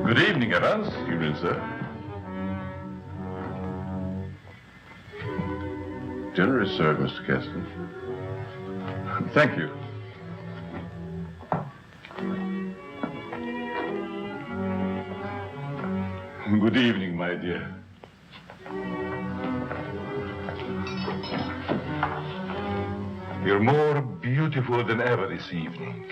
Good evening, Evans. Evening, sir. Dinner is served, Mr. Kessler. Thank you. Good evening, my dear. You're more beautiful than ever this evening.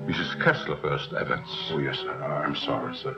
Mrs. Kessler first, Evans. Oh, yes, sir. I'm sorry, sir.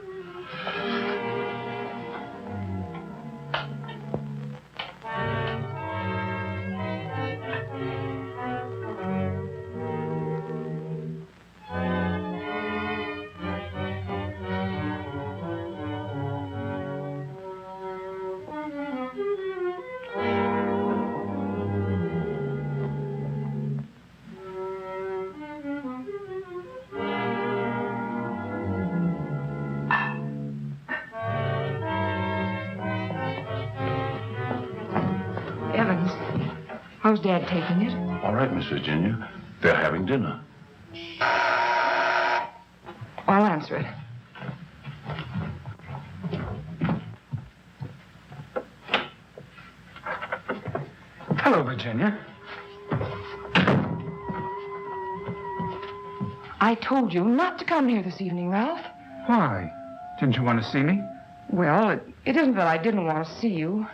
Evans, how's Dad taking it? All right, Miss Virginia. They're having dinner. I'll answer it. Hello, Virginia. I told you not to come here this evening, Ralph. Why? Didn't you want to see me? Well, it isn't that I didn't want to see you.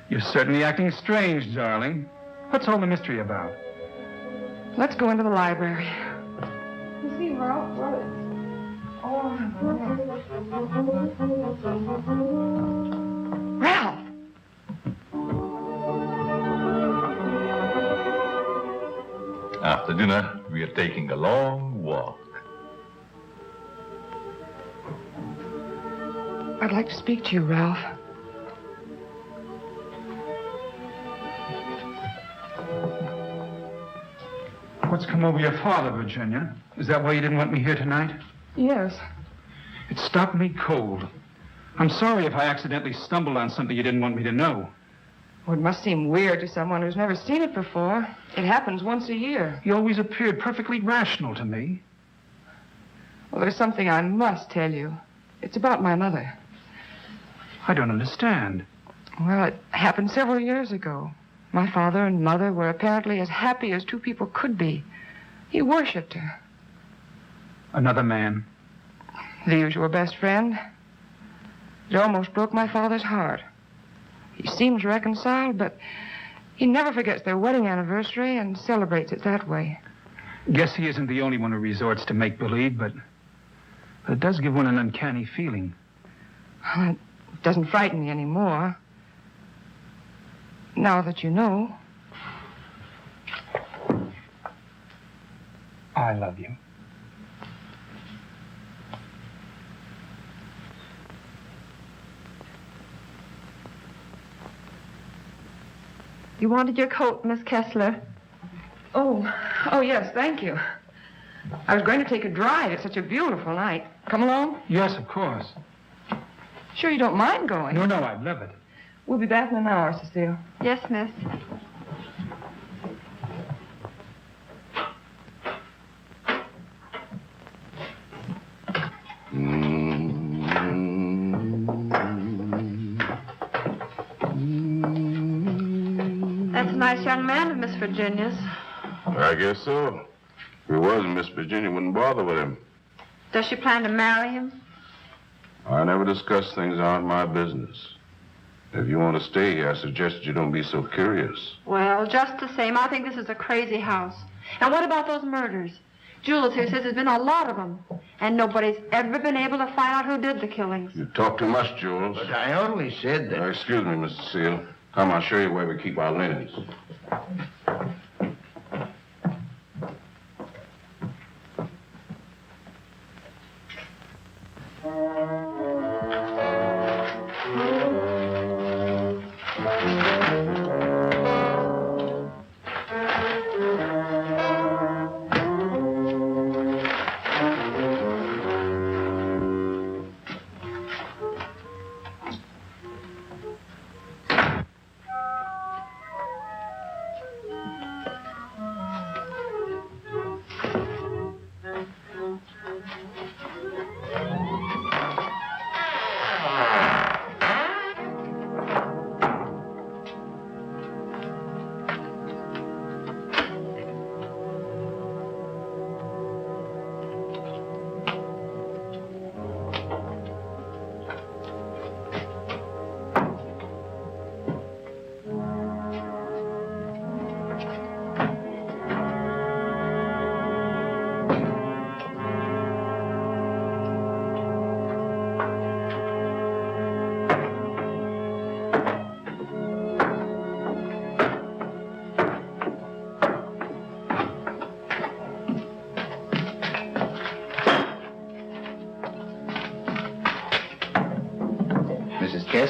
You're certainly acting strange, darling. What's all the mystery about? Let's go into the library. You see, Ralph, Ralph! After dinner, we are taking a long walk. I'd like to speak to you, Ralph. What's come over your father, Virginia? Is that why you didn't want me here tonight? Yes. It stopped me cold. I'm sorry if I accidentally stumbled on something you didn't want me to know. Well, it must seem weird to someone who's never seen it before. It happens once a year. You always appeared perfectly rational to me. Well, there's something I must tell you. It's about my mother. I don't understand. Well, it happened several years ago. My father and mother were apparently as happy as two people could be. He worshipped her. Another man? The usual best friend. It almost broke my father's heart. He seems reconciled, but he never forgets their wedding anniversary and celebrates it that way. Guess he isn't the only one who resorts to make-believe, but it does give one an uncanny feeling. Well, it doesn't frighten me anymore. Now that you know. I love you. You wanted your coat, Miss Kessler? Oh, yes, thank you. I was going to take a drive. It's such a beautiful night. Come along? Yes, of course. Sure you don't mind going? No, I'd love it. We'll be back in an hour, Cecile. Yes, miss. That's a nice young man of Miss Virginia's. I guess so. If he wasn't, Miss Virginia wouldn't bother with him. Does she plan to marry him? I never discuss things aren't my business. If you want to stay here, I suggest you don't be so curious. Well, just the same, I think this is a crazy house. And what about those murders? Jules here says there's been a lot of them. And nobody's ever been able to find out who did the killings. You talk too much, Jules. But I only said that... Excuse me, Mr. Seal. Come, I'll show you where we keep our linens.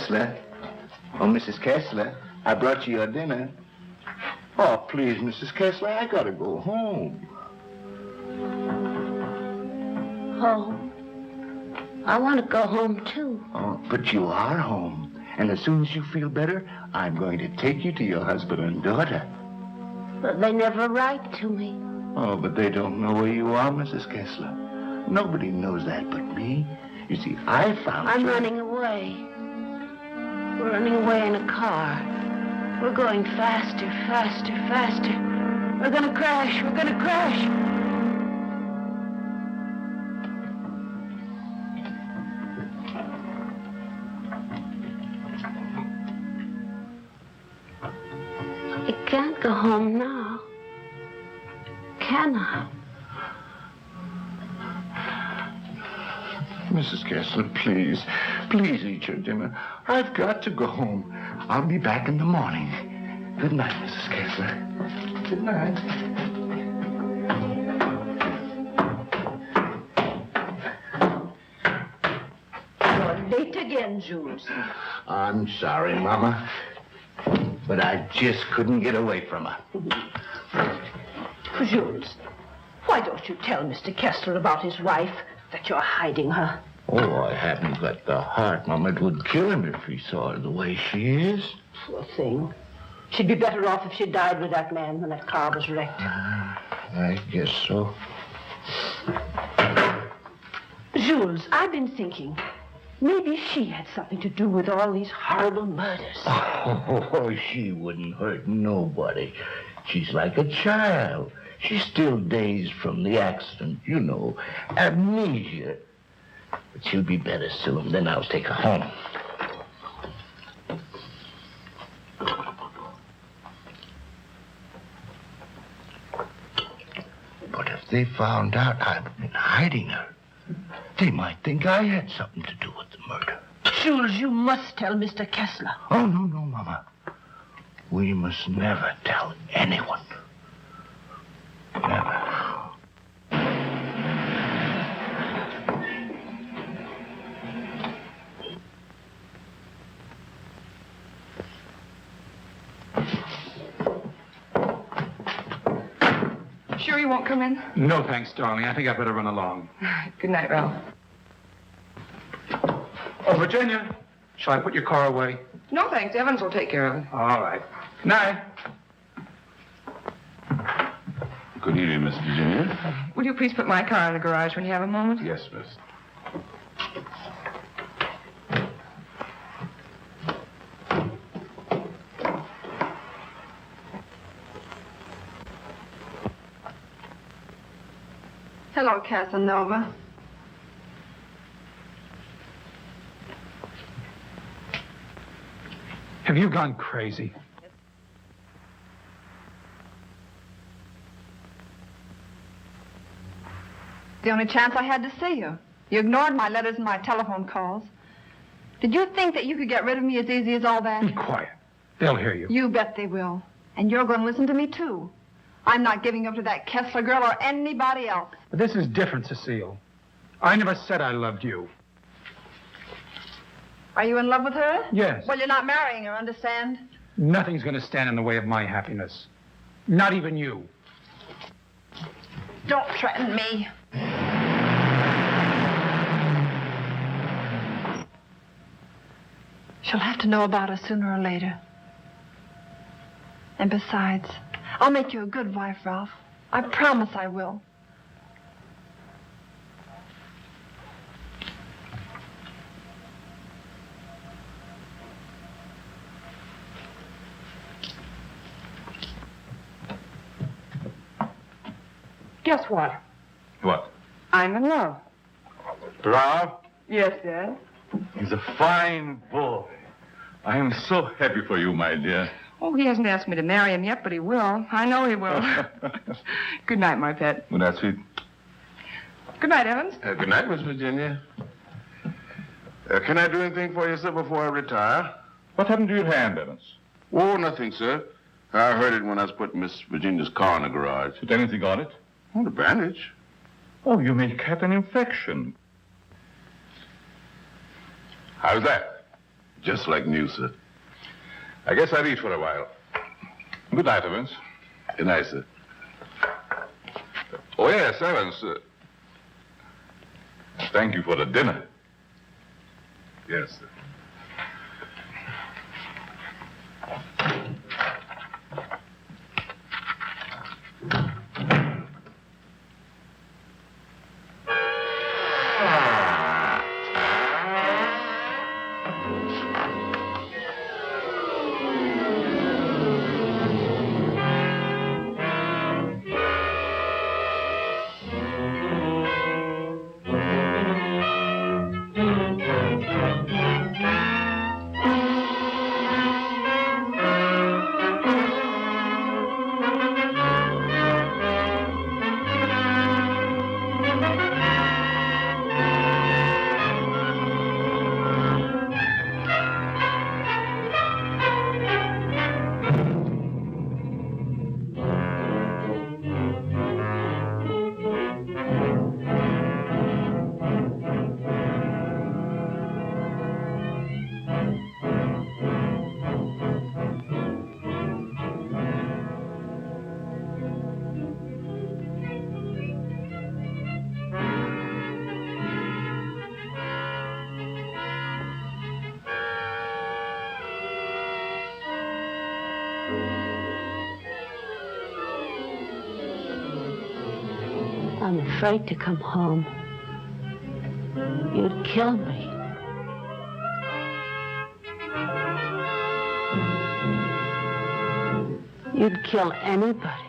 Kessler. Oh, Mrs. Kessler, I brought you your dinner. Oh, please, Mrs. Kessler, I gotta go home. Home? I want to go home, too. Oh, but you are home. And as soon as you feel better, I'm going to take you to your husband and daughter. But they never write to me. Oh, but they don't know where you are, Mrs. Kessler. Nobody knows that but me. You see, I found I'm you. running away. We're running away in a car. We're going faster, faster, faster. We're gonna crash. We're gonna crash. I can't go home now. Can I? Mrs. Kessler, please. Please eat your dinner. I've got to go home. I'll be back in the morning. Good night, Mrs. Kessler. Good night. You're late again, Jules. I'm sorry, Mama. But I just couldn't get away from her. Jules, why don't you tell Mr. Kessler about his wife, that you're hiding her? Oh, I haven't got the heart, Mama. It would kill him if he saw her the way she is. Poor thing. She'd be better off if she died with that man when that car was wrecked. I guess so. Jules, I've been thinking. Maybe she had something to do with all these horrible murders. Oh, she wouldn't hurt nobody. She's like a child. She's still dazed from the accident, you know, amnesia. But she'll be better soon. Then I'll take her home. But if they found out I've been hiding her, they might think I had something to do with the murder. Jules, you must tell Mr. Kessler. Oh, no, Mama. We must never tell anyone. Never. Sure you won't come in? No, thanks, darling. I think I better run along. Good night, Ralph. Oh, Virginia, shall I put your car away? No, thanks. Evans will take care of it. All right. Good night. Good evening, Miss Virginia. Will you please put my car in the garage when you have a moment? Yes, miss. Hello, Casanova. Have you gone crazy? The only chance I had to see you. You ignored my letters and my telephone calls. Did you think that you could get rid of me as easy as all that? Be quiet. They'll hear you. You bet they will. And you're going to listen to me, too. I'm not giving up to that Kessler girl or anybody else. But this is different, Cecile. I never said I loved you. Are you in love with her? Yes. Well, you're not marrying her, understand? Nothing's going to stand in the way of my happiness. Not even you. Don't threaten me. She'll have to know about us sooner or later. And besides, I'll make you a good wife, Ralph. I promise I will. Guess what? What? I'm in love. Ralph? Yes, Dad. He's a fine boy. I am so happy for you, my dear. Oh, he hasn't asked me to marry him yet, but he will. I know he will. Good night, my pet. Well, that's sweet. Good night, Evans. Good night, Miss Virginia. Can I do anything for you, sir, before I retire? What happened to your hand, Evans? Oh, nothing, sir. I heard it when I was putting Miss Virginia's car in the garage. Did anything on it? Oh, the bandage. Oh, you may have an infection. How's that? just like new, sir. I guess I'll eat for a while. Good night, Evans. Good night, sir. Oh, yes, Evans. Thank you for the dinner. Yes, sir. I'm afraid to come home. You'd kill me. You'd kill anybody.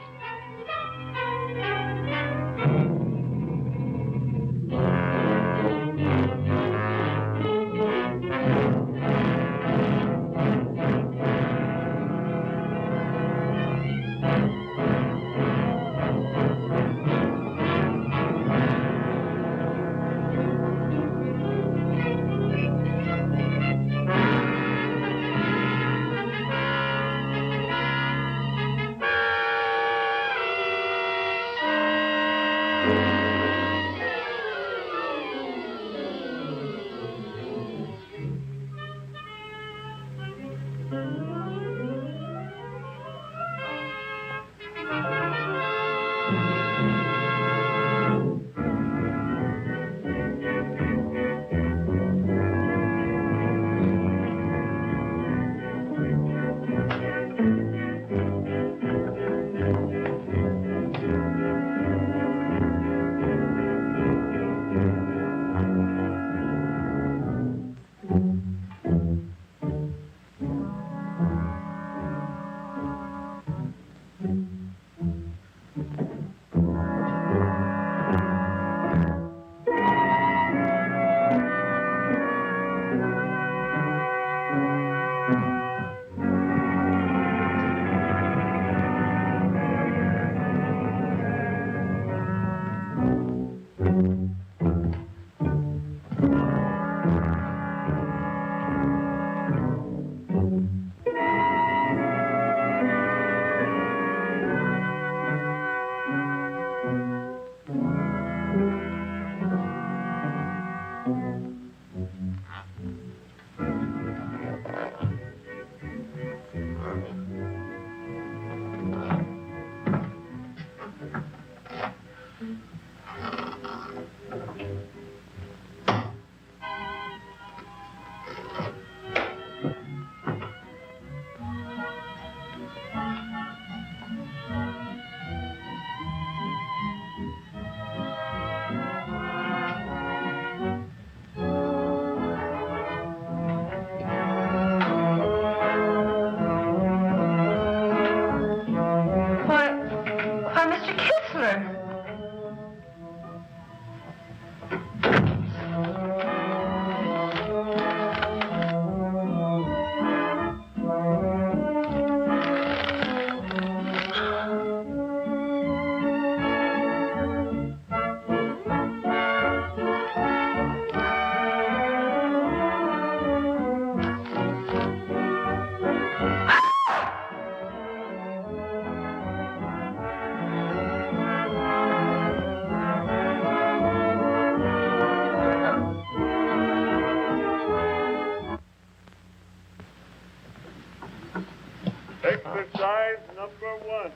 Exercise number 1.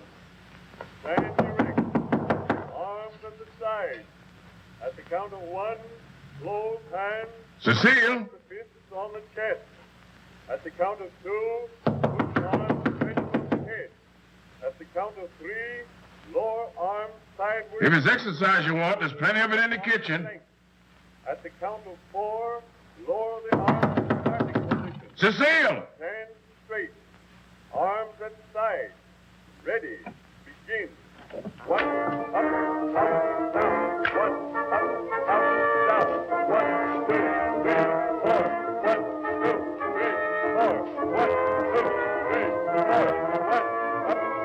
Stand erect. Arms at the side. At the count of 1, close hands. Cecile! The fists on the chest. At the count of 2, push arms straight above the head. At the count of 3, lower arms sideways. If it's exercise you want, there's plenty of it in the kitchen. At the count of 4, lower the arms to starting position. Cecile! Stand straight. Arms at side. Ready. Begin. 1, up, down. 1, up, down. 1, 2, 3, 4. 1, 2, 3, 4. 1, 2, 3, 4. 1, up,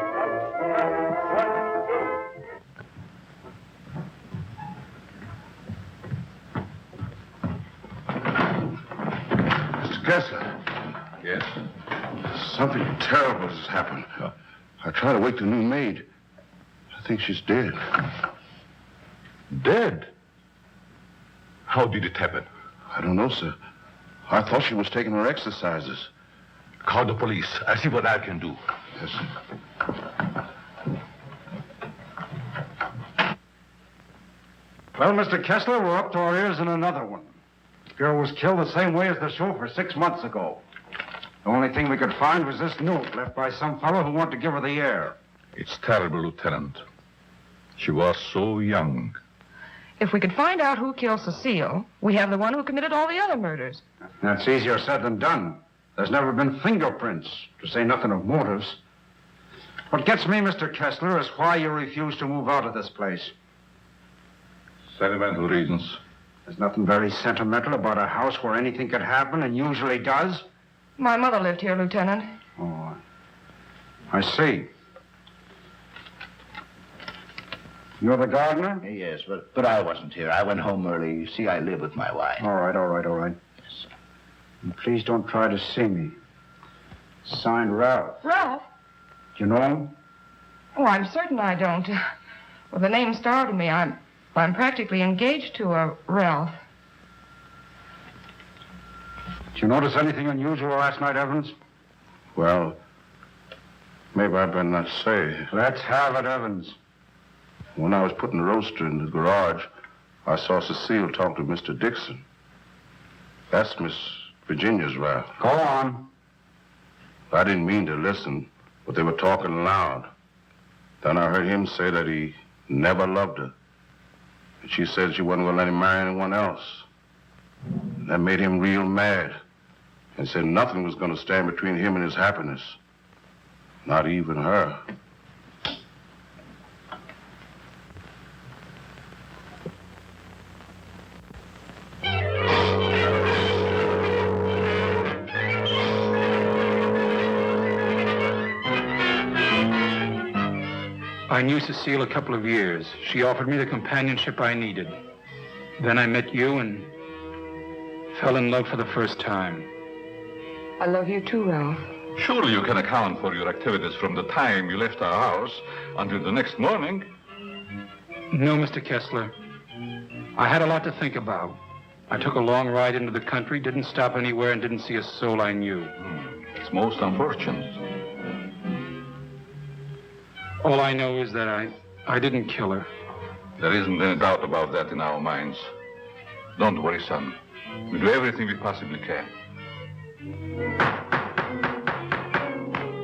down. 1, 2. Mr. Kessler. Yes? Something terrible has happened. I tried to wake the new maid. I think she's dead. Dead? How did it happen? I don't know, sir. I thought she was taking her exercises. Call the police. I'll see what I can do. Yes, sir. Well, Mr. Kessler, we're up to our ears in another one. The girl was killed the same way as the chauffeur 6 months ago. The only thing we could find was this note left by some fellow who wanted to give her the air. It's terrible, Lieutenant. She was so young. If we could find out who killed Cecile, we have the one who committed all the other murders. That's easier said than done. There's never been fingerprints, to say nothing of motives. What gets me, Mr. Kessler, is why you refuse to move out of this place. Sentimental reasons. There's nothing very sentimental about a house where anything could happen and usually does. My mother lived here, Lieutenant. Oh, I see. You're the gardener? Yes, but I wasn't here. I went home early. You see, I live with my wife. All right. Yes, sir. And please don't try to see me. Signed, Ralph. Ralph? Do you know him? Oh, I'm certain I don't. Well, the name startled me. I'm practically engaged to a Ralph. Did you notice anything unusual last night, Evans? Well, maybe I better not say. Let's have it, Evans. When I was putting the roaster in the garage, I saw Cecile talk to Mr. Dixon. That's Miss Virginia's Ralph. Go on. I didn't mean to listen, but they were talking loud. Then I heard him say that he never loved her. And she said she wasn't going to let him marry anyone else. That made him real mad. And said nothing was going to stand between him and his happiness. Not even her. I knew Cecile a couple of years. She offered me the companionship I needed. Then I met you and fell in love for the first time. I love you too, Ralph. Surely you can account for your activities from the time you left our house until the next morning. No, Mr. Kessler. I had a lot to think about. I took a long ride into the country, didn't stop anywhere, and didn't see a soul I knew. It's most unfortunate. All I know is that I didn't kill her. There isn't any doubt about that in our minds. Don't worry, son. We'll do everything we possibly can.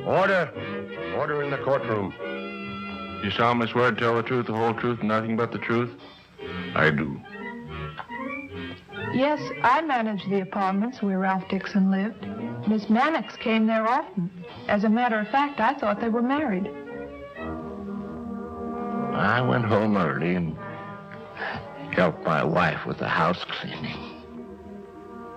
Order. Order in the courtroom. You solemnly swear to tell the truth, the whole truth, and nothing but the truth? I do. Yes, I managed the apartments where Ralph Dixon lived. Miss Mannix came there often. As a matter of fact, I thought they were married. I went home early and helped my wife with the house cleaning.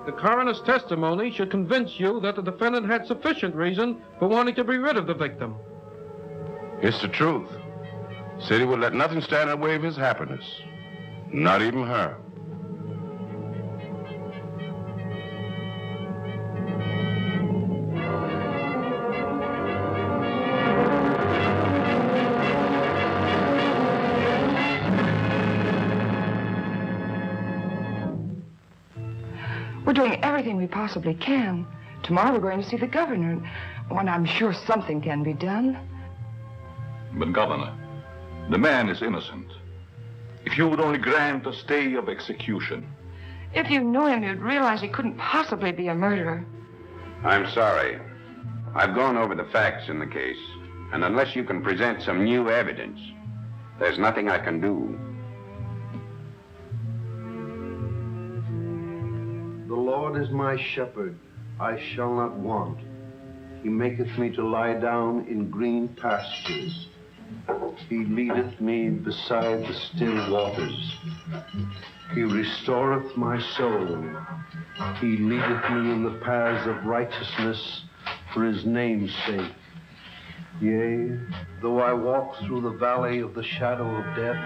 The coroner's testimony should convince you that the defendant had sufficient reason for wanting to be rid of the victim. It's the truth. Said he would let nothing stand in the way of his happiness. Not even her. We're doing everything we possibly can Tomorrow we're going to see the governor. And I'm sure something can be done. But, Governor, the man is innocent. If you would only grant a stay of execution. If you knew him, you'd realize he couldn't possibly be a murderer. I'm sorry. I've gone over the facts in the case, and unless you can present some new evidence, there's nothing I can do. The Lord is my shepherd, I shall not want. He maketh me to lie down in green pastures. He leadeth me beside the still waters. He restoreth my soul. He leadeth me in the paths of righteousness for his name's sake. Yea, though I walk through the valley of the shadow of death,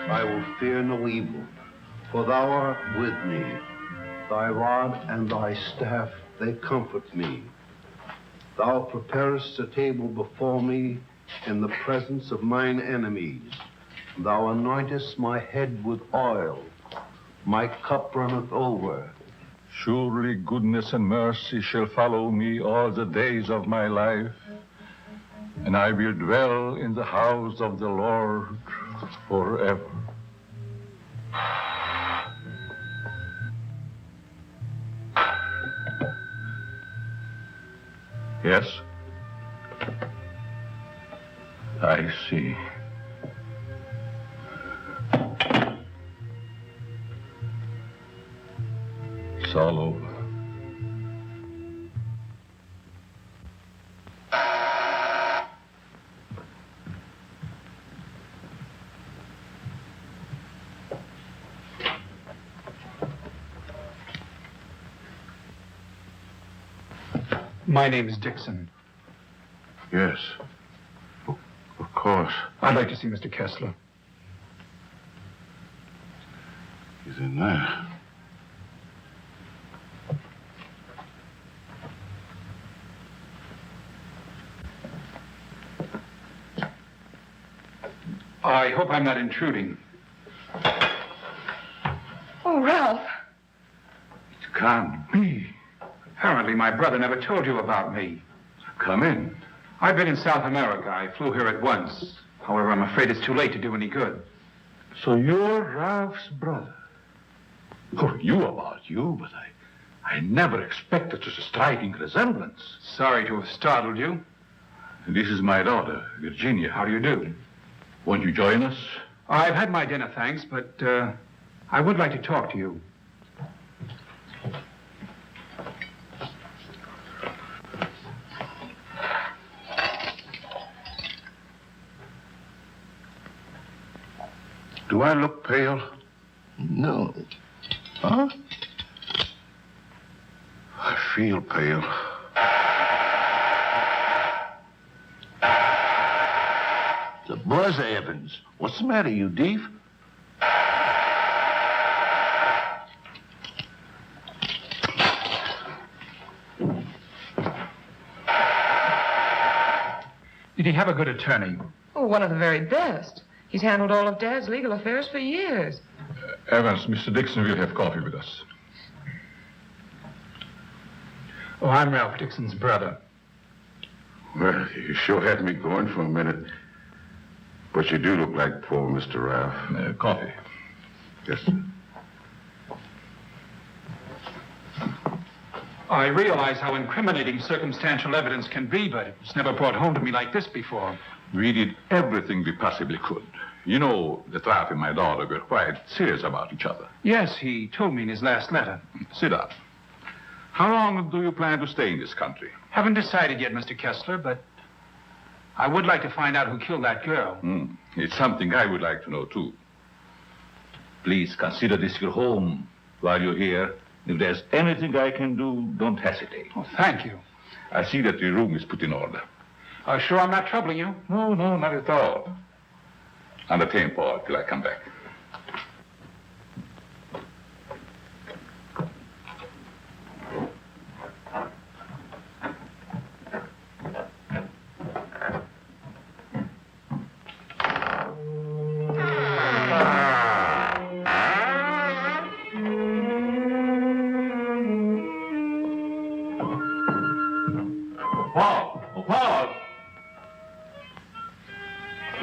I will fear no evil, for thou art with me. Thy rod and thy staff, they comfort me. Thou preparest a table before me in the presence of mine enemies. Thou anointest my head with oil. My cup runneth over. Surely goodness and mercy shall follow me all the days of my life, and I will dwell in the house of the Lord forever. Yes? I see. It's all over. My name is Dixon. Yes. Of course. I'd like to see Mr. Kessler. He's in there. I hope I'm not intruding. Oh, Ralph. It can't be. Apparently, my brother never told you about me. Come in. I've been in South America. I flew here at once. However, I'm afraid it's too late to do any good. So you're Ralph's brother? Oh, you about you, but I never expected such a striking resemblance. Sorry to have startled you. This is my daughter, Virginia. How do you do? Won't you join us? I've had my dinner, thanks, but I would like to talk to you. Do I look pale? No. Huh? I feel pale. The buzz, Evans. What's the matter, you deef? Did he have a good attorney? Oh, one of the very best. He's handled all of Dad's legal affairs for years. Evans, Mr. Dixon will have coffee with us. Oh, I'm Ralph Dixon's brother. Well, you sure had me going for a minute. But you do look like poor Mr. Ralph. Coffee. Yes, sir. I realize how incriminating circumstantial evidence can be, but it's never brought home to me like this before. We did everything we possibly could. You know that Ralph and my daughter were quite serious about each other. Yes, he told me in his last letter. Sit down. How long do you plan to stay in this country? Haven't decided yet, Mr. Kessler, but I would like to find out who killed that girl. It's something I would like to know, too. Please consider this your home while you're here. If there's anything I can do, don't hesitate. Oh, thank you. I see that your room is put in order. Sure I'm not troubling you? No, not at all. Entertain Paul till I come back. Paul! Oh, Paul!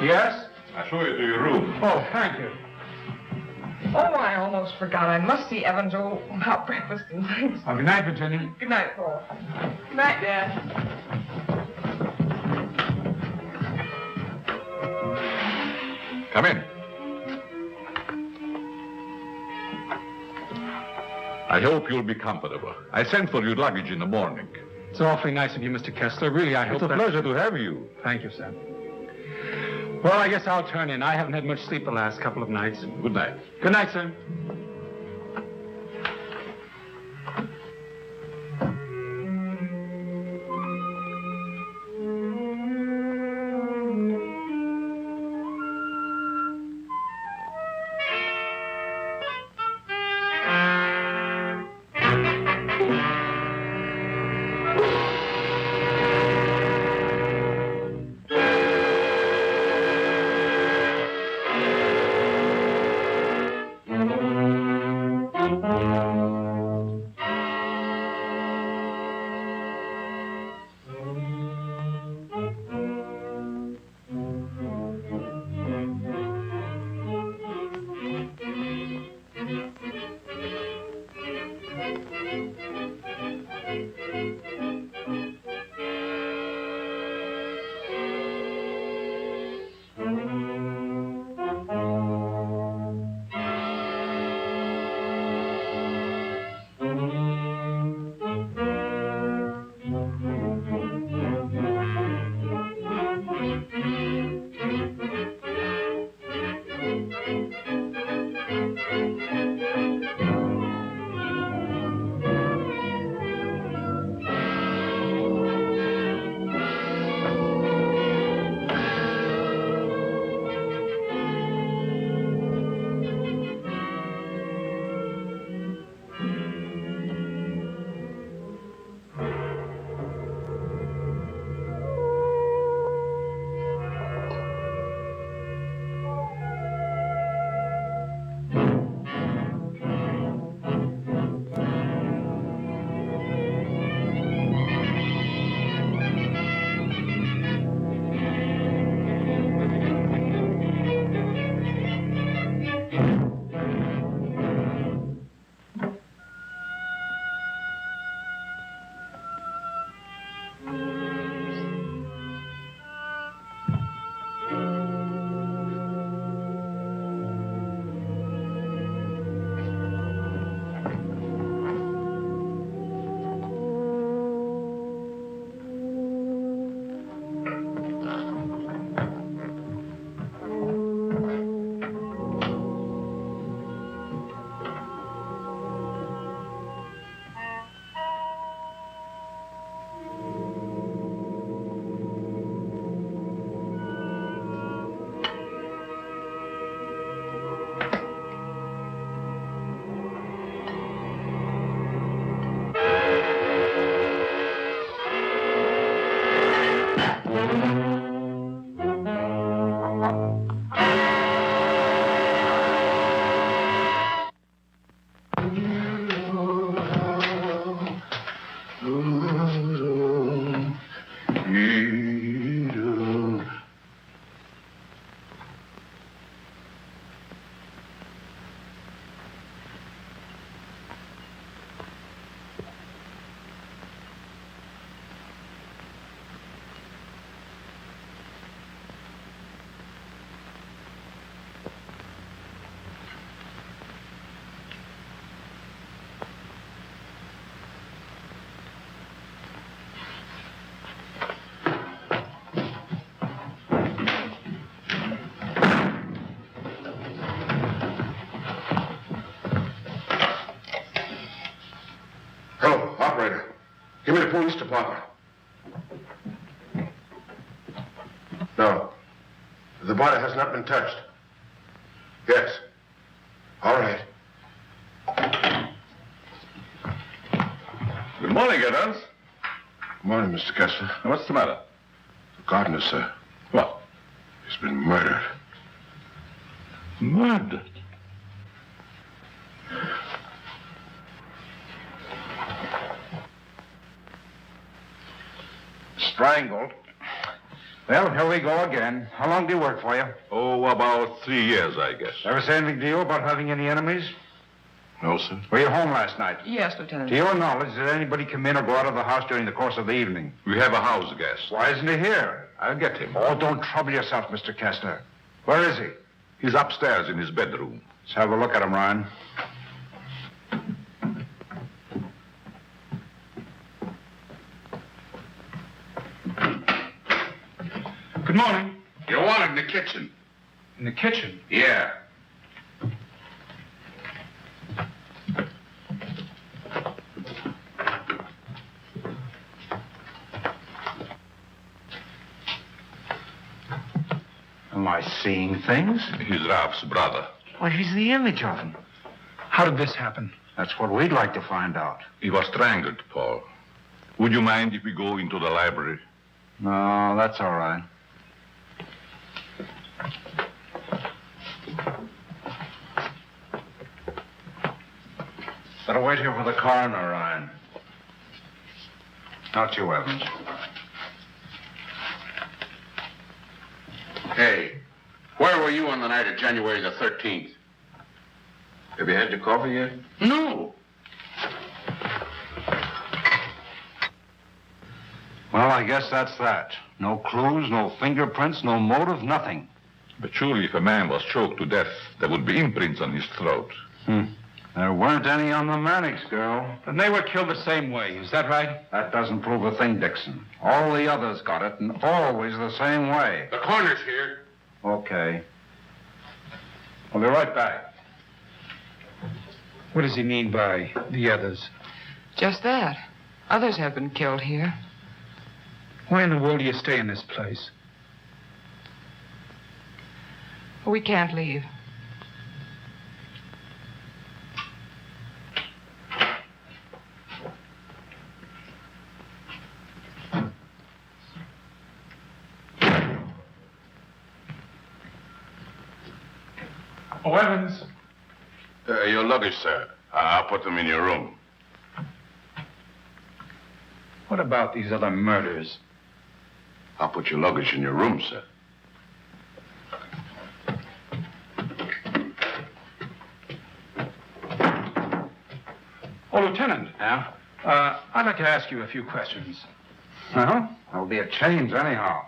Yes? I'll show you to your room. Oh, thank you. Oh, I almost forgot. I must see Evans about breakfast and things. Oh, good night, Virginia. Good night, Paul. Good night, Dad. Come in. I hope you'll be comfortable. I sent for your luggage in the morning. It's awfully nice of you, Mr. Kessler. Really, I hope It's a pleasure to have you. Thank you, sir. Well, I guess I'll turn in. I haven't had much sleep the last couple of nights. Good night. Good night, sir. Operator, give me the police department. No, the body has not been touched. Yes. All right. Good morning, Evans. Good morning, Mr. Kessler. What's the matter? The gardener, sir. What? He's been murdered. Murdered? strangled. Well, here we go again. How long do you work for you? Oh, about 3 years, I guess. Ever say anything to you about having any enemies? No, sir. Were you home last night? Yes, Lieutenant. To your knowledge, did anybody come in or go out of the house during the course of the evening? We have a house guest. Why isn't he here? I'll get him. Oh, don't trouble yourself, Mr. Kessler. Where is he? He's upstairs in his bedroom. Let's have a look at him, Ryan. Good morning. You're wanted in the kitchen. In the kitchen? Yeah. Am I seeing things? He's Ralph's brother. Well, he's the image of him. How did this happen? That's what we'd like to find out. He was strangled, Paul. Would you mind if we go into the library? No, that's all right. Better wait here for the coroner, Ryan. Not you, Evans. Hey, where were you on the night of January the 13th? Have you had your coffee yet? No. Well, I guess that's that. No clues, no fingerprints, no motive, nothing. But surely if a man was choked to death, there would be imprints on his throat. There weren't any on the Mannix girl. Then they were killed the same way. Is that right? That doesn't prove a thing, Dixon. All the others got it, and always the same way. The coroner's here. Okay. We'll be right back. What does he mean by the others? Just that. Others have been killed here. Why in the world do you stay in this place? We can't leave. Oh, Evans. Your luggage, sir. I'll put them in your room. What about these other murders? I'll put your luggage in your room, sir. Oh, Lieutenant. Yeah? I'd like to ask you a few questions. Well, there'll be a change anyhow.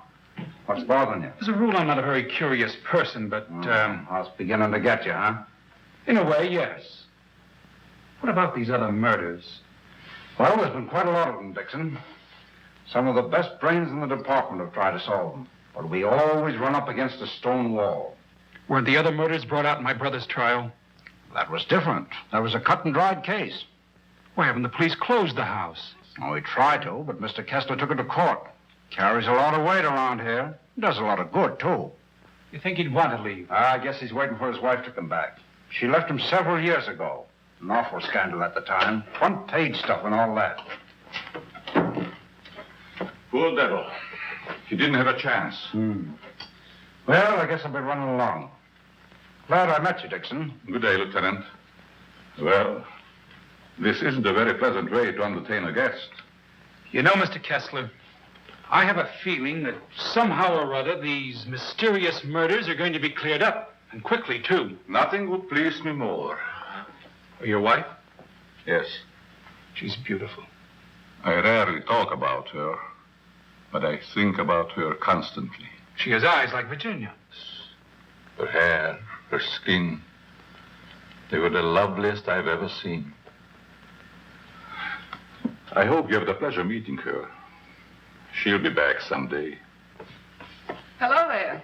What's bothering you? As a rule, I'm not a very curious person, but, I was beginning to get you, huh? in a way, yes. What about these other murders? Well, there's been quite a lot of them, Dixon. Some of the best brains in the department have tried to solve them. But we always run up against a stone wall. Weren't the other murders brought out in my brother's trial? That was different. That was a cut-and-dried case. Why haven't the police closed the house? Oh, we tried to, but Mr. Kessler took it to court. Carries a lot of weight around here. Does a lot of good, too. You think he'd want to leave? I guess he's waiting for his wife to come back. She left him several years ago. An awful scandal at the time. Front-page stuff and all that. Poor devil. He didn't have a chance. Well, I guess I'll be running along. Glad I met you, Dixon. Good day, Lieutenant. Well, this isn't a very pleasant way to entertain a guest. You know, Mr. Kessler, I have a feeling that somehow or other these mysterious murders are going to be cleared up, and quickly, too. Nothing would please me more. Your wife? Yes. She's beautiful. I rarely talk about her, but I think about her constantly. She has eyes like Virginia. Her hair, her skin, they were the loveliest I've ever seen. I hope you have the pleasure meeting her. She'll be back someday. Hello there.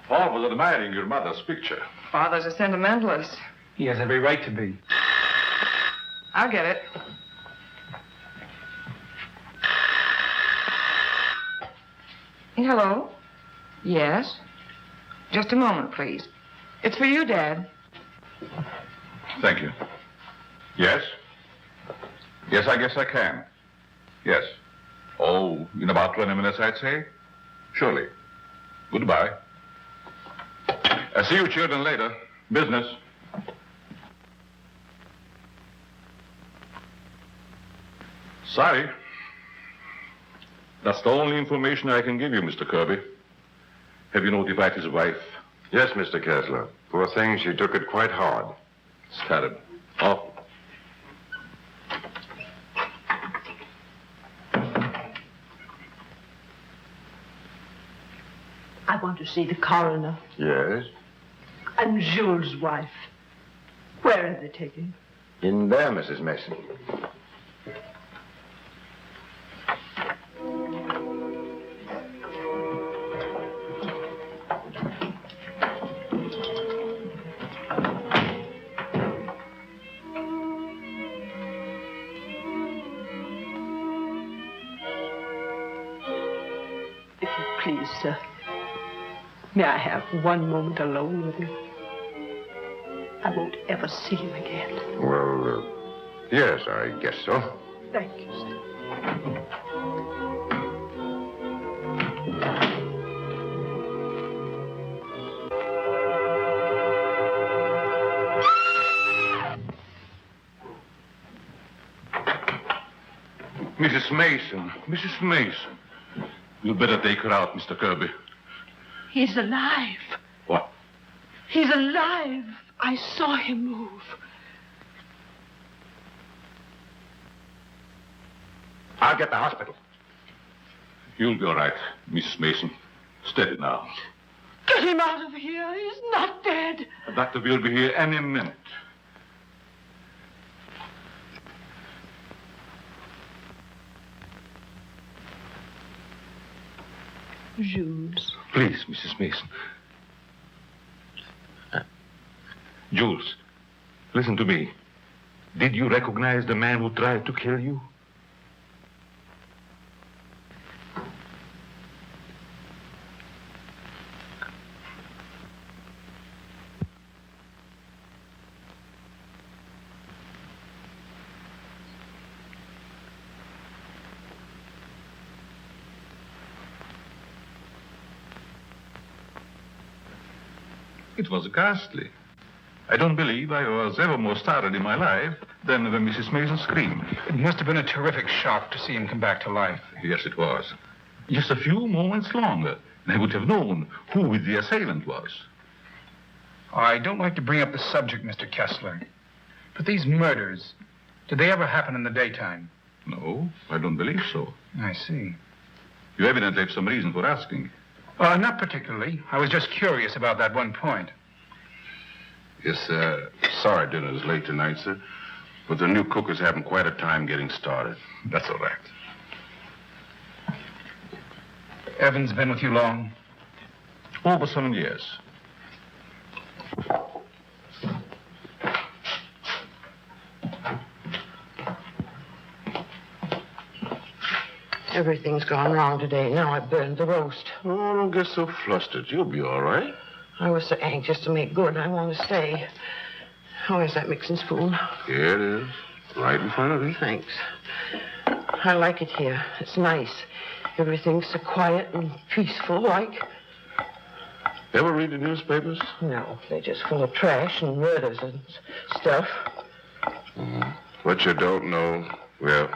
Paul was admiring your mother's picture. Father's a sentimentalist. He has every right to be. I'll get it. Hello? Yes? Just a moment, please. It's for you, Dad. Thank you. Yes? Yes, I guess I can. Yes. Oh, in about 20 minutes, I'd say? Surely. Goodbye. I'll see you children later. Business. Sorry. That's the only information I can give you, Mr. Kirby. Have you notified his wife? Yes, Mr. Kessler. Poor thing, she took it quite hard. It's terrible. Awful. I want to see the coroner Yes? and Jules' wife. Where are they taken? In there, Mrs. Mason. If you please, sir. May I have one moment alone with him? I won't ever see him again. Well, yes, I guess so. Thank you, sir. Mrs. Mason. Mrs. Mason. You'd better take her out, Mr. Kirby. He's alive. What? He's alive. I saw him move. I'll get the hospital. You'll be all right, Mrs. Mason. Steady now. Get him out of here. He's not dead. The doctor will be here any minute. Jules. Please, Mrs. Mason. Jules, listen to me. Did you recognize the man who tried to kill you? It was ghastly. I don't believe I was ever more startled in my life than when Mrs. Mason screamed. It must have been a terrific shock to see him come back to life. Yes, it was. Just a few moments longer, and I would have known who the assailant was. I don't like to bring up the subject, Mr. Kessler, but these murders, did they ever happen in the daytime? No, I don't believe so. I see. You evidently have some reason for asking. Not particularly. I was just curious about that one point. Yes, sir. Sorry dinner's late tonight, sir. But the new cook is having quite a time getting started. That's all right. Evan's been with you long? Over 7 years. Everything's gone wrong today. Now I burned the roast. Oh, don't get so flustered. You'll be all right. I was so anxious to make good. I want to stay. Where's that mixing spoon? Here it is. Right in front of you. Thanks. I like it here. It's nice. Everything's so quiet and peaceful, like. Ever read the newspapers? No, they're just full of trash and murders and stuff. What you don't know, well,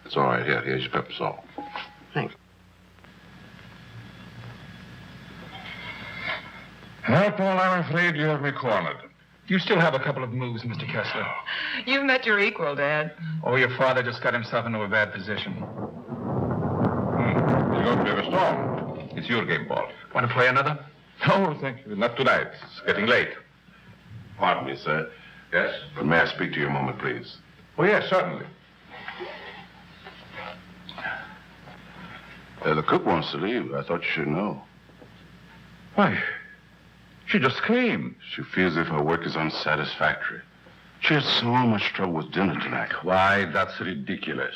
it's all right. Here's your pepper salt. Thanks. Well, Paul, I'm afraid you have me cornered. You still have a couple of moves, Mr. Kessler. You've met your equal, Dad. Oh, your father just got himself into a bad position. You're going to be a storm. It's your game, Paul. Want to play another? No, thank you. Not tonight. It's getting late. Pardon me, sir. Yes? But may I speak to you a moment, please? Oh, yes, certainly. The cook wants to leave. I thought you should know. Why? She just came. She feels as if her work is unsatisfactory. She had so much trouble with dinner tonight. Why, that's ridiculous.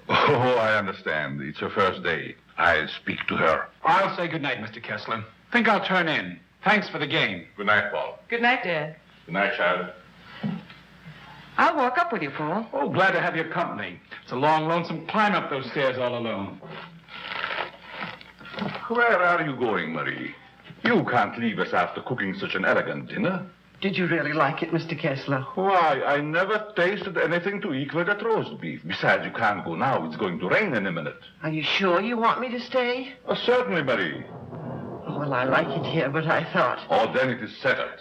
Oh, I understand. It's her first day. I'll speak to her. I'll say good night, Mr. Kessler. Think I'll turn in. Thanks for the game. Good night, Paul. Good night, Dad. Good night, child. I'll walk up with you, Paul. Oh, glad to have your company. It's a long, lonesome climb up those stairs all alone. Where are you going, Marie? You can't leave us after cooking such an elegant dinner. Did you really like it, Mr. Kessler? Why, I never tasted anything to equal that roast beef. Besides, you can't go now. It's going to rain in a minute. Are you sure you want me to stay? Oh, certainly, Marie. Well, I like it here, but I thought... Oh, then it is settled.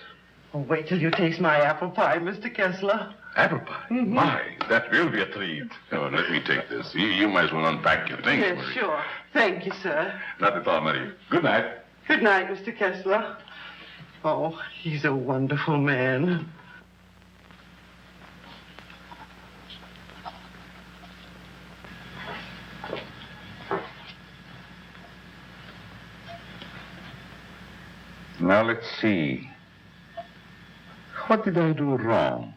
Oh, wait till you taste my apple pie, Mr. Kessler. Apple pie? Mm-hmm. My, that will be a treat. Oh, let me take this. You might as well unpack your things. Yes, Marie. sure. Thank you, sir. Not at all, Marie. Good night. Good night, Mr. Kessler. Oh, he's a wonderful man. Now, let's see. What did I do wrong?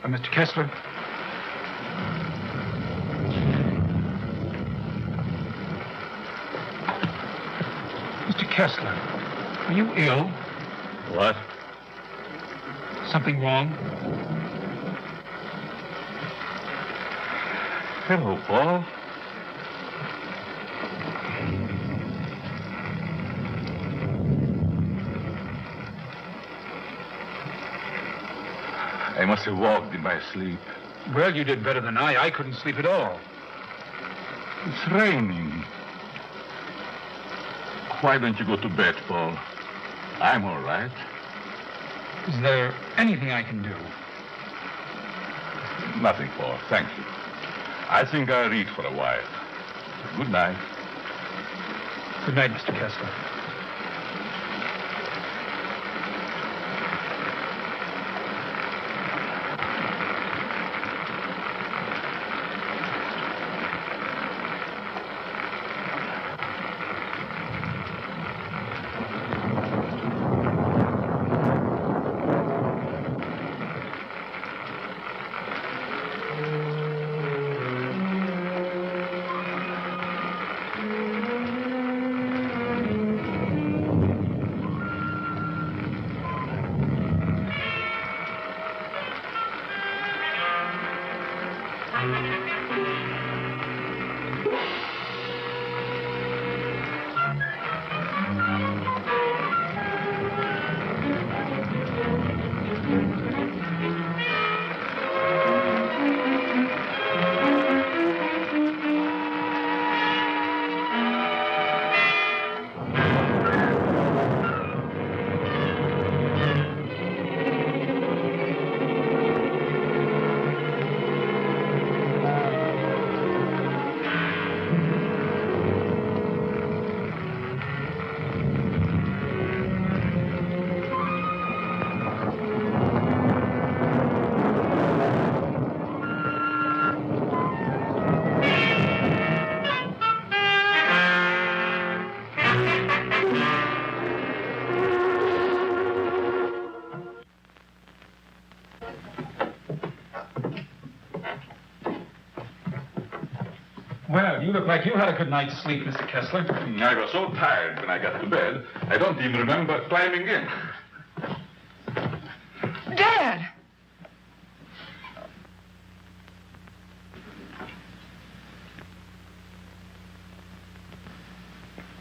Mr. Kessler? Mr. Kessler, are you ill? What? Something wrong? Hello, Paul. I must have walked in my sleep. Well, you did better than I. I couldn't sleep at all. It's raining. Why don't you go to bed, Paul? I'm all right. Is there anything I can do? Nothing, Paul. Thank you. I think I'll read for a while. Good night. Good night, Mr. Kessler. Well, you look like you had a good night's sleep, Mr. Kessler. I was so tired when I got to bed, I don't even remember climbing in. Dad!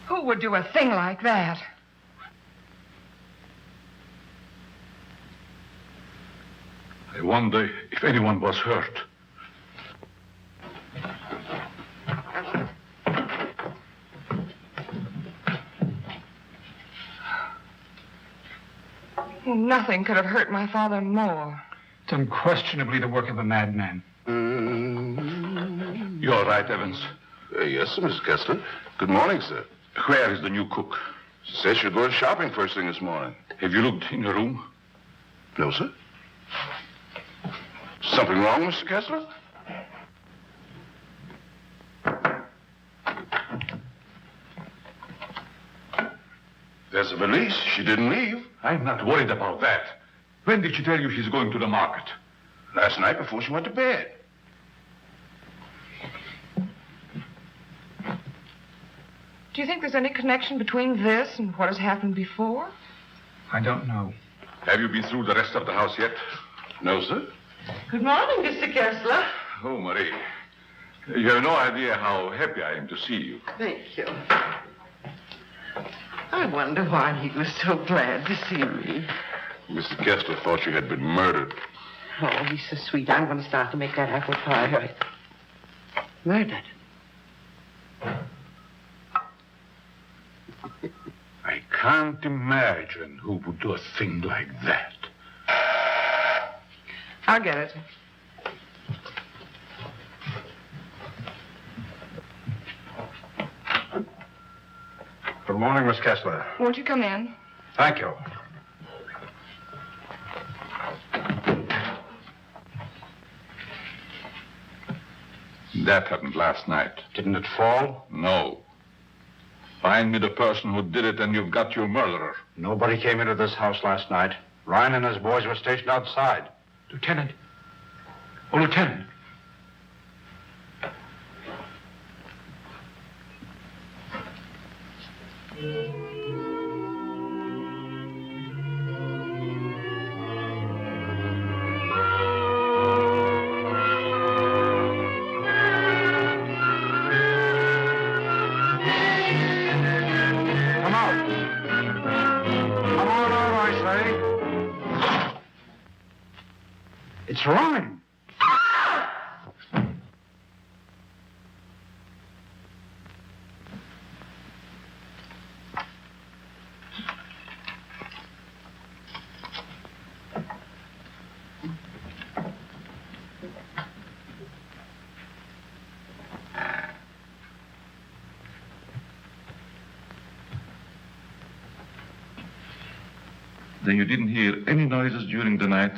Who would do a thing like that? I wonder if anyone was hurt. Nothing could have hurt my father more. It's unquestionably the work of a madman. You all right, Evans? Yes, sir, Mr. Kessler. Good morning, sir. Where is the new cook? She said she'd go shopping first thing this morning. Have you looked in your room? No, sir. Something wrong, Mr. Kessler? There's a valise. She didn't leave. I'm not worried about that. When did she tell you she's going to the market? Last night before she went to bed. Do you think there's any connection between this and what has happened before? I don't know. Have you been through the rest of the house yet? No, sir. Good morning, Mr. Kessler. Oh, Marie. You have no idea how happy I am to see you. Thank you. I wonder why he was so glad to see me. Mr. Kessler thought you had been murdered. Oh, he's so sweet. I'm going to start to make that apple pie right. Murdered. I can't imagine who would do a thing like that. I'll get it. Good morning, Miss Kessler. Won't you come in? Thank you. That happened last night. Didn't it fall? No. Find me the person who did it and you've got your murderer. Nobody came into this house last night. Ryan and his boys were stationed outside. Lieutenant, Oh, Lieutenant. It's rhyme. Then you didn't hear any noises during the night?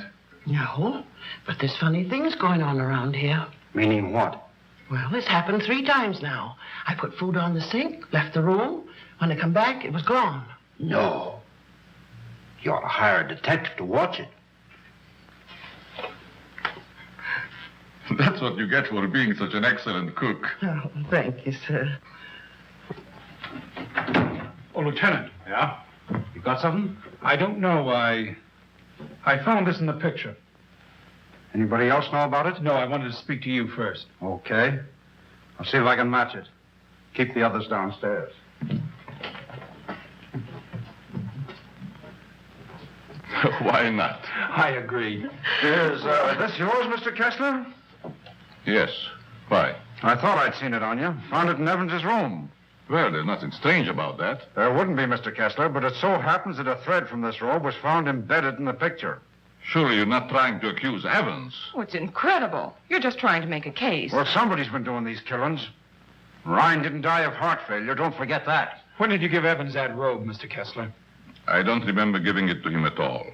No, but there's funny things going on around here. Meaning what? Well, it's happened 3 times now. I put food on the sink, left the room. When I come back, it was gone. No. You ought to hire a detective to watch it. That's what you get for being such an excellent cook. Oh, thank you, sir. Oh, Lieutenant. Yeah? You got something? I don't know. I found this in the picture. Anybody else know about it? No, I wanted to speak to you first. Okay. I'll see if I can match it. Keep the others downstairs. Why not? I agree. Is this yours, Mr. Kessler? Yes. Why? I thought I'd seen it on you. Found it in Evans's room. Well, there's nothing strange about that. There wouldn't be, Mr. Kessler, but it so happens that a thread from this robe was found embedded in the picture. Surely you're not trying to accuse Evans. Oh, it's incredible. You're just trying to make a case. Well, somebody's been doing these killings. Ryan didn't die of heart failure. Don't forget that. When did you give Evans that robe, Mr. Kessler? I don't remember giving it to him at all.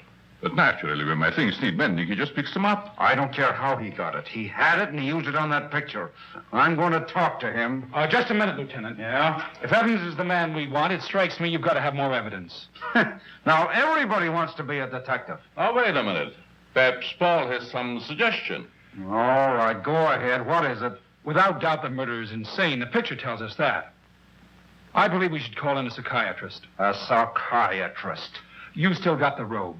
But naturally, when my things need mending, he just picks them up. I don't care how he got it. He had it, and he used it on that picture. I'm going to talk to him. Just a minute, Lieutenant. Yeah? If Evans is the man we want, it strikes me you've got to have more evidence. Now, everybody wants to be a detective. Oh, wait a minute. Perhaps Paul has some suggestion. All right, go ahead. What is it? Without doubt, the murderer is insane. The picture tells us that. I believe we should call in a psychiatrist. A psychiatrist? You still got the robe.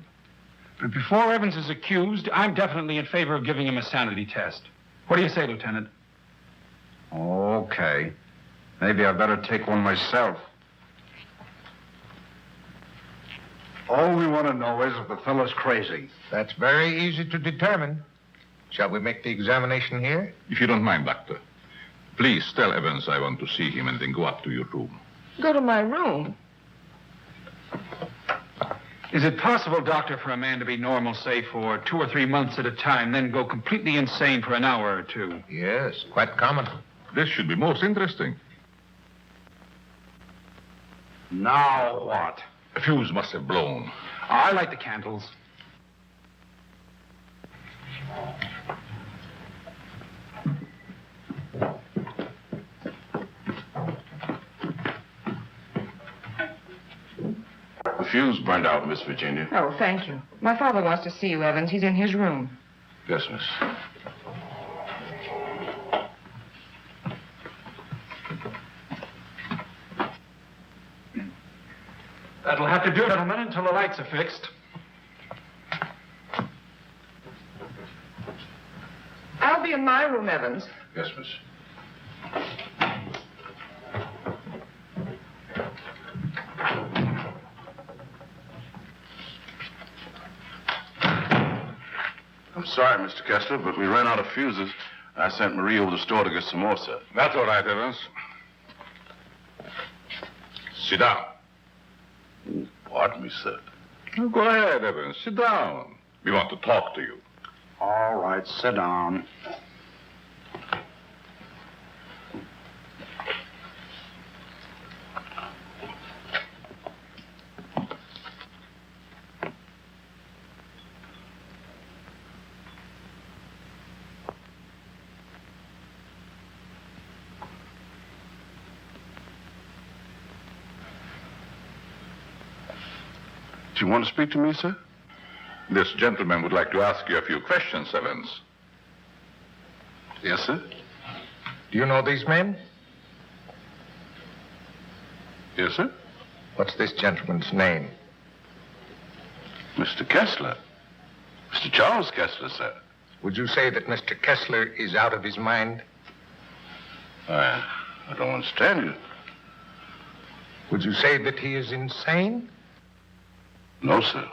But before Evans is accused, I'm definitely in favor of giving him a sanity test. What do you say, Lieutenant? Okay. Maybe I better take one myself. All we want to know is if the fellow's crazy. That's very easy to determine. Shall we make the examination here? If you don't mind, Doctor. Please tell Evans I want to see him and then go up to your room. Go to my room. Is it possible, Doctor, for a man to be normal, say, for 2 or 3 months at a time, then go completely insane for an hour or 2? Yes, quite common. This should be most interesting. Now what? The fuse must have blown. I light the candles. The fuse burned out, Miss Virginia. Oh, thank you. My father wants to see you, Evans. He's in his room. Yes, miss. That'll have to do, gentlemen, until the lights are fixed. I'll be in my room, Evans. Yes, miss. I'm sorry, Mr. Kessler, but we ran out of fuses. I sent Marie over to the store to get some more, sir. That's all right, Evans. Sit down. Pardon me, sir. Oh, go ahead, Evans. Sit down. We want to talk to you. All right, sit down. Do you want to speak to me, sir? This gentleman would like to ask you a few questions, Evans. Yes, sir? Do you know these men? Yes, sir? What's this gentleman's name? Mr. Kessler. Mr. Charles Kessler, sir. Would you say that Mr. Kessler is out of his mind? I don't understand you. Would you say that he is insane? No, sir.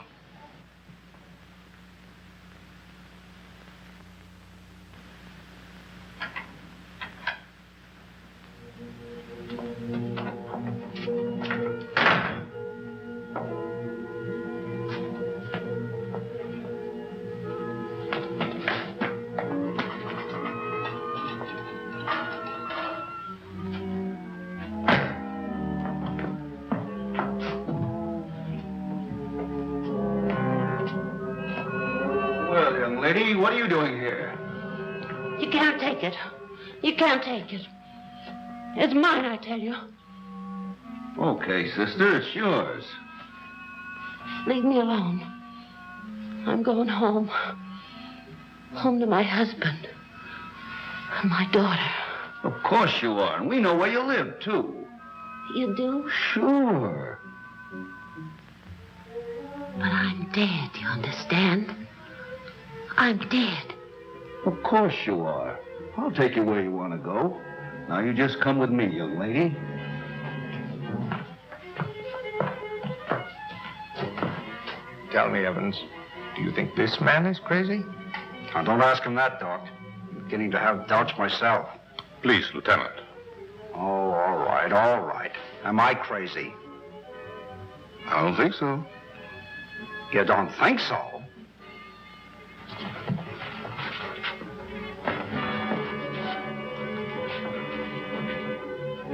Well, young lady, what are you doing here? You can't take it. You can't take it. It's mine, I tell you. Okay, sister, it's yours. Leave me alone. I'm going home. Home to my husband. And my daughter. Of course you are, and we know where you live, too. You do? Sure. But I'm dead, you understand? I'm dead. Of course you are. I'll take you where you want to go. Now you just come with me, young lady. Tell me, Evans, do you think this man is crazy? Now, don't ask him that, Doc. I'm beginning to have doubts myself. Please, Lieutenant. Oh, all right, all right. Am I crazy? I don't think so. You don't think so?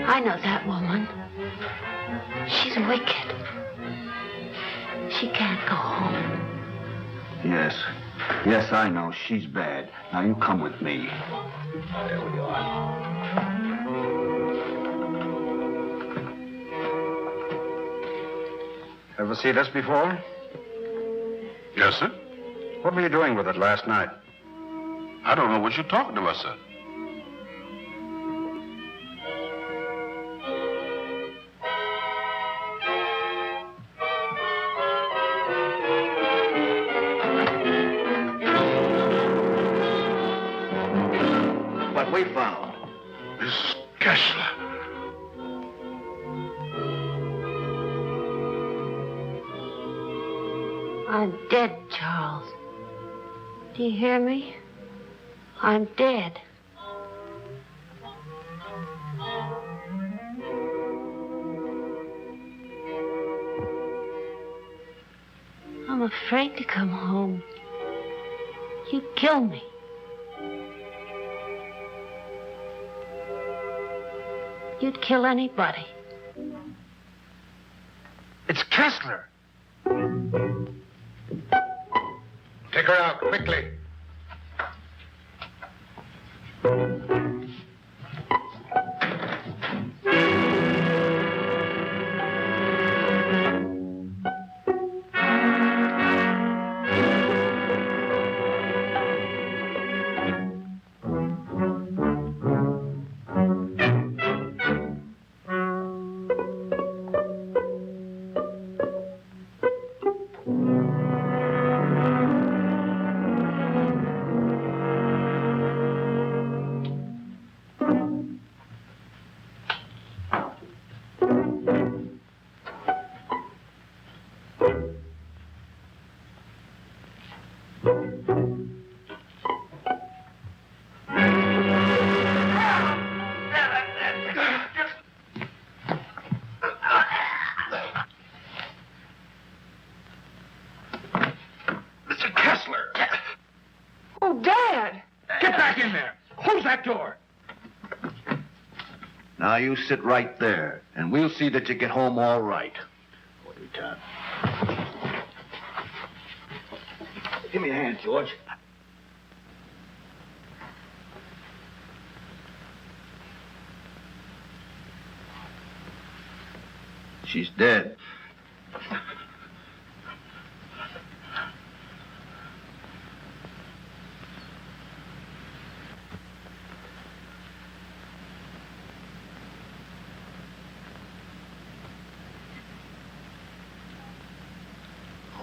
I know that woman. She's wicked. She can't go home. Yes. Yes, I know. She's bad. Now, you come with me. There we are. Ever see this before? Yes, sir? What were you doing with it last night? I don't know what you're talking about, sir. What we found. Miss Kessler. I'm dead, Charles. Do you hear me? I'm dead. I'm afraid to come home. You'd kill me. You'd kill anybody. It's Kessler. Take her out, quickly. Mr. Kessler. Oh, Dad! Get back in there. Close that door. Now you sit right there, and we'll see that you get home all right. What are you done? Give me a hand, George. She's dead.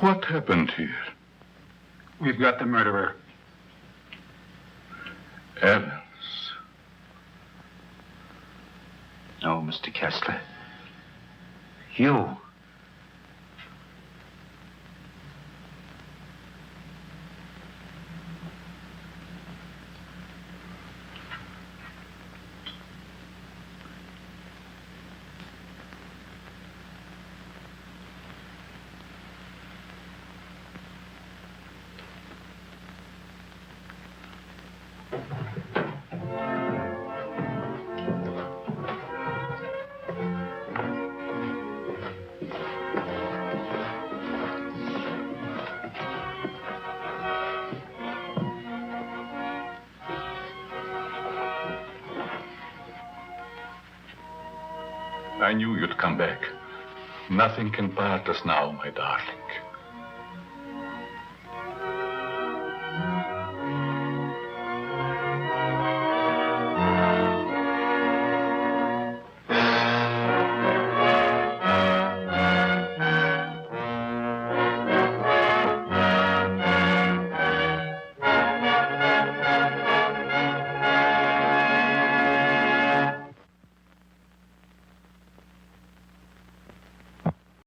What happened here? We've got the murderer. Evans. No, Mr. Kessler. You. I knew you'd come back. Nothing can part us now, my darling.